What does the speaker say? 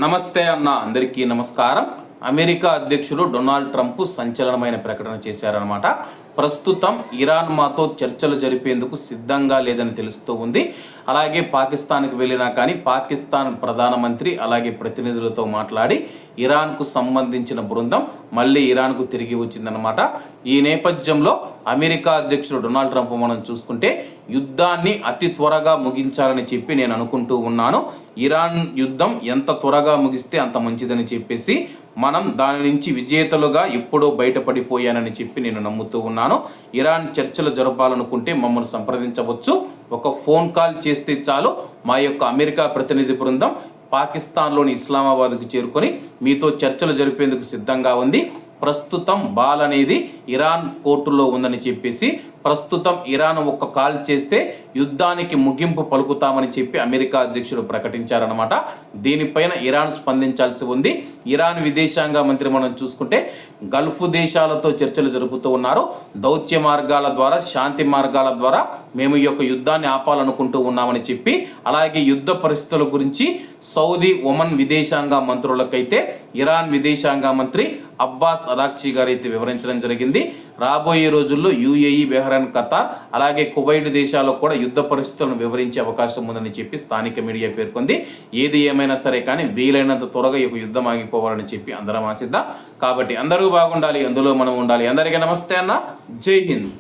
నమస్తే అన్న అందరికీ నమస్కారం. అమెరికా అధ్యక్షుడు డొనాల్డ్ ట్రంప్ సంచలనమైన ప్రకటన చేశారన్నమాట. ప్రస్తుతం ఇరాన్ మాతో చర్చలు జరిపేందుకు సిద్ధంగా లేదని తెలుస్తూ ఉంది. అలాగే పాకిస్తాన్కి వెళ్ళినా కానీ పాకిస్తాన్ ప్రధానమంత్రి అలాగే ప్రతినిధులతో మాట్లాడి ఇరాన్కు సంబంధించిన బృందం మళ్ళీ ఇరాన్కు తిరిగి వచ్చిందనమాట. ఈ నేపథ్యంలో అమెరికా అధ్యక్షుడు డొనాల్డ్ ట్రంప్ మనం చూసుకుంటే యుద్ధాన్ని అతి త్వరగా ముగించాలని చెప్పి నేను అనుకుంటూ ఉన్నాను. ఇరాన్ యుద్ధం ఎంత త్వరగా ముగిస్తే అంత మంచిదని చెప్పేసి మనం దాని నుంచి విజేతలుగా ఎప్పుడో బయటపడిపోయానని చెప్పి నేను నమ్ముతూ ఉన్నాను. ఇరాన్ చర్చలు జరపాలనుకుంటే మమ్మల్ని సంప్రదించవచ్చు. ఒక ఫోన్ కాల్ చేస్తే చాలు, మా యొక్క అమెరికా ప్రతినిధి బృందం పాకిస్తాన్లోని ఇస్లామాబాద్కు చేరుకొని మీతో చర్చలు జరిపేందుకు సిద్ధంగా ఉంది. ప్రస్తుతం బాల్ అనేది ఇరాన్ కోర్టులో ఉందని చెప్పేసి ప్రస్తుతం ఇరాన్ ఒక్క కాల్ చేస్తే యుద్ధానికి ముగింపు పలుకుతామని చెప్పి అమెరికా అధ్యక్షుడు ప్రకటించారనమాట. దీనిపైన ఇరాన్ స్పందించాల్సి ఉంది. ఇరాన్ విదేశాంగ మంత్రి మనం చూసుకుంటే గల్ఫ్ దేశాలతో చర్చలు జరుపుతూ ఉన్నారు. దౌత్య మార్గాల ద్వారా, శాంతి మార్గాల ద్వారా మేము ఈ యొక్క యుద్ధాన్ని ఆపాలనుకుంటూ ఉన్నామని చెప్పి, అలాగే యుద్ధ పరిస్థితుల గురించి సౌదీ, ఒమన్ విదేశాంగ మంత్రులకైతే ఇరాన్ విదేశాంగ మంత్రి అబ్బాస్ అరాక్చి గారు అయితే వివరించడం జరిగింది. రాబోయే రోజుల్లో యుఏఈ, బెహ్రెయిన్, ఖతార్ అలాగే కువైట్ దేశాలకు కూడా యుద్ధ పరిస్థితులను వివరించే అవకాశం ఉందని చెప్పి స్థానిక మీడియా పేర్కొంది. ఏది ఏమైనా సరే కానీ వీలైనంత త్వరగా ఈ యుద్ధం ఆగిపోవాలని చెప్పి అందరం ఆశిద్దాం. కాబట్టి అందరూ బాగుండాలి, అందులో మనం ఉండాలి. అందరికీ నమస్తే అన్న, జై హింద్.